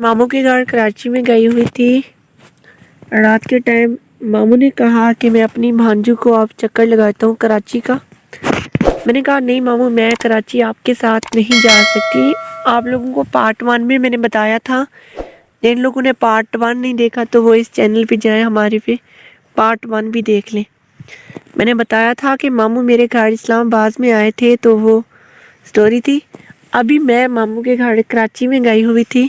ماموں کے گھر کراچی میں گئی ہوئی تھی رات کے ٹائم۔ ماموں نے کہا کہ میں اپنی بھانجو کو اب چکر لگاتا ہوں کراچی کا۔ میں نے کہا نہیں ماموں، میں کراچی آپ کے ساتھ نہیں جا سکتی۔ آپ لوگوں کو پارٹ 1 میں نے بتایا تھا، جن لوگوں نے پارٹ 1 نہیں دیکھا تو وہ اس چینل پہ جائیں، ہمارے پہ پارٹ 1 بھی دیکھ لیں۔ میں نے بتایا تھا کہ ماموں میرے گھر اسلام آباد میں آئے تھے، تو وہ سٹوری تھی۔ ابھی میں ماموں کے گھر کراچی میں گئی ہوئی تھی،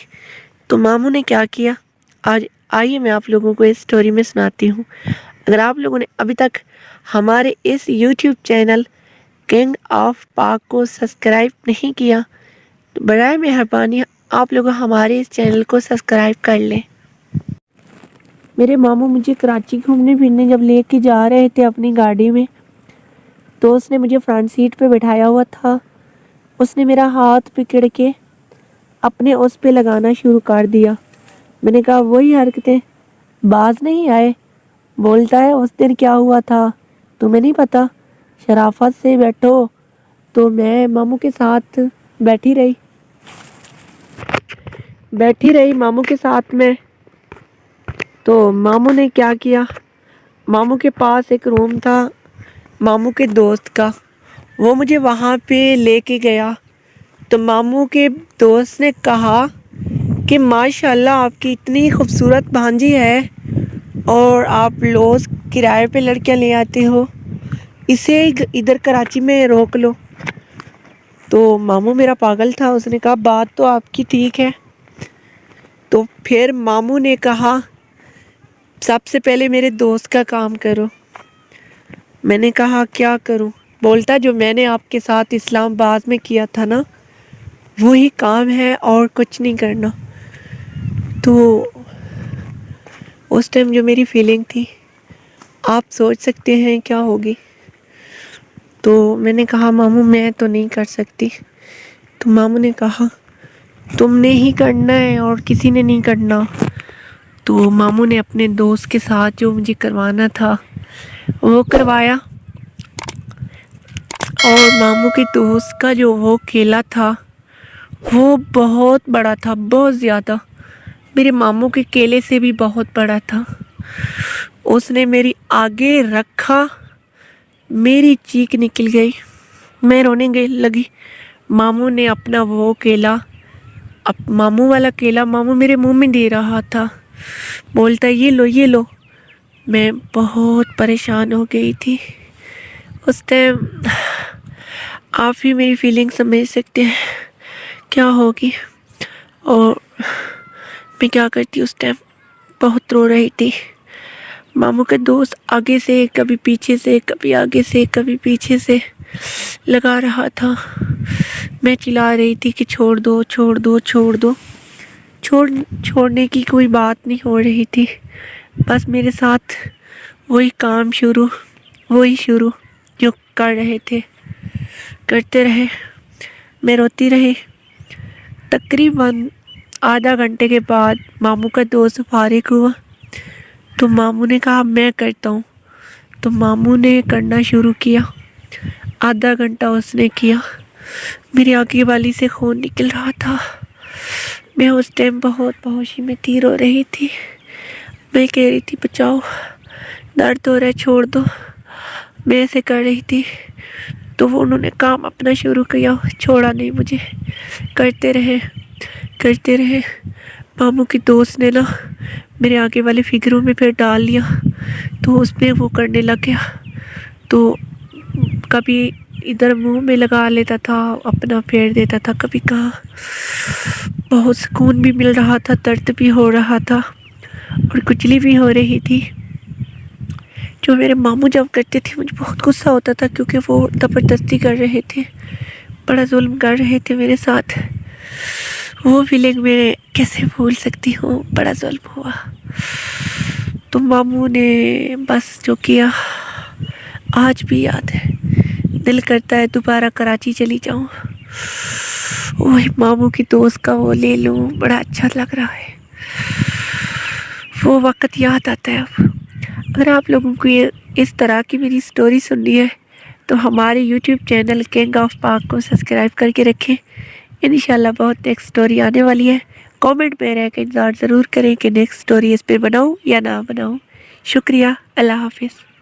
تو ماموں نے کیا کیا آج آئیے میں آپ لوگوں کو اس سٹوری میں سناتی ہوں۔ اگر آپ لوگوں نے ابھی تک ہمارے اس یوٹیوب چینل کنگ آف پاک کو سبسکرائب نہیں کیا تو برائے مہربانی آپ لوگ ہمارے اس چینل کو سبسکرائب کر لیں۔ میرے ماموں مجھے کراچی گھومنے پھرنے جب لے کے جا رہے تھے اپنی گاڑی میں، تو اس نے مجھے فرنٹ سیٹ پہ بٹھایا ہوا تھا۔ اس نے میرا ہاتھ پکڑ کے اپنے اس پہ لگانا شروع کر دیا۔ میں نے کہا وہی حرکتیں باز نہیں آئے؟ بولتا ہے اس دن کیا ہوا تھا تمہیں نہیں پتا، شرافت سے بیٹھو۔ تو میں ماموں کے ساتھ بیٹھی رہی ماموں کے ساتھ میں۔ تو ماموں نے کیا کیا، ماموں کے پاس ایک روم تھا ماموں کے دوست کا، وہ مجھے وہاں پہ لے کے گیا۔ تو ماموں کے دوست نے کہا کہ ماشاءاللہ آپ کی اتنی خوبصورت بھانجی ہے اور آپ روز کرائے پہ لڑکیاں لے آتے ہو، اسے ادھر کراچی میں روک لو۔ تو ماموں میرا پاگل تھا، اس نے کہا بات تو آپ کی ٹھیک ہے۔ تو پھر ماموں نے کہا سب سے پہلے میرے دوست کا کام کرو۔ میں نے کہا کیا کروں؟ بولتا جو میں نے آپ کے ساتھ اسلام آباد میں کیا تھا نا، وہی کام ہے اور کچھ نہیں کرنا۔ تو اس ٹائم جو میری فیلنگ تھی آپ سوچ سکتے ہیں کیا ہوگی۔ تو میں نے کہا ماموں میں تو نہیں کر سکتی۔ تو ماموں نے کہا تم نے ہی کرنا ہے اور کسی نے نہیں کرنا۔ تو ماموں نے اپنے دوست کے ساتھ جو مجھے کروانا تھا وہ کروایا، اور ماموں کے دوست کا جو وہ کیلا تھا وہ بہت بڑا تھا، بہت زیادہ، میرے ماموں کے کیلے سے بھی بہت بڑا تھا۔ اس نے میری آگے رکھا، میری چیخ نکل گئی، میں رونے لگی۔ ماموں نے اپنا وہ کیلا، ماموں والا کیلا ماموں میرے منہ میں دے رہا تھا، بولتا یہ لو یہ لو۔ میں بہت پریشان ہو گئی تھی اس ٹائم۔ آپ بھی میری فیلنگ سمجھ سکتے ہیں کیا ہوگی، اور میں کیا کرتی اس ٹائم، بہت رو رہی تھی۔ ماموں کے دوست آگے سے کبھی پیچھے سے، کبھی آگے سے کبھی پیچھے سے لگا رہا تھا۔ میں چلا رہی تھی کہ چھوڑ دو چھوڑ دو چھوڑ دو، چھوڑنے کی کوئی بات نہیں ہو رہی تھی، بس میرے ساتھ وہی کام شروع جو کر رہے تھے کرتے رہے۔ میں روتی رہی۔ تقریباً آدھا گھنٹے کے بعد ماموں کا دوست فارغ ہوا، تو ماموں نے کہا میں کرتا ہوں۔ تو ماموں نے کرنا شروع کیا، آدھا گھنٹہ اس نے کیا، میری آگے والی سے خون نکل رہا تھا۔ میں اس ٹائم بہت ہوشی میں تھی، رو رہی تھی۔ میں کہہ رہی تھی بچاؤ، درد ہو رہا ہے چھوڑ دو، میں ایسے کر رہی تھی۔ تو وہ انہوں نے کام اپنا شروع کیا، چھوڑا نہیں مجھے، کرتے رہے۔ ماموں کی دوست نے نا میرے آگے والے فگروں میں پھر ڈال لیا، تو اس میں وہ کرنے لگ گیا۔ تو کبھی ادھر منہ میں لگا لیتا تھا، اپنا پھیر دیتا تھا، کبھی کہاں۔ بہت سکون بھی مل رہا تھا، درد بھی ہو رہا تھا، اور کچلی بھی ہو رہی تھی۔ جو میرے ماموں جب کرتے تھے مجھے بہت غصہ ہوتا تھا، کیونکہ وہ زبردستی کر رہے تھے، بڑا ظلم کر رہے تھے میرے ساتھ۔ وہ فیلنگ میں کیسے بھول سکتی ہوں، بڑا ظلم ہوا۔ تو ماموں نے بس جو کیا آج بھی یاد ہے، دل کرتا ہے دوبارہ کراچی چلی جاؤں، وہی ماموں کی دوست کا وہ لے لوں، بڑا اچھا لگ رہا ہے، وہ وقت یاد آتا ہے اب۔ اگر آپ لوگوں کو یہ اس طرح کی میری سٹوری سننی ہے تو ہمارے یوٹیوب چینل کنگ آف پاک کو سبسکرائب کر کے رکھیں، انشاءاللہ بہت نیکسٹ سٹوری آنے والی ہے۔ کامنٹ میں رہ کے انتظار ضرور کریں کہ نیکسٹ سٹوری اس پہ بناؤں یا نہ بناؤں. شکریہ. اللہ حافظ.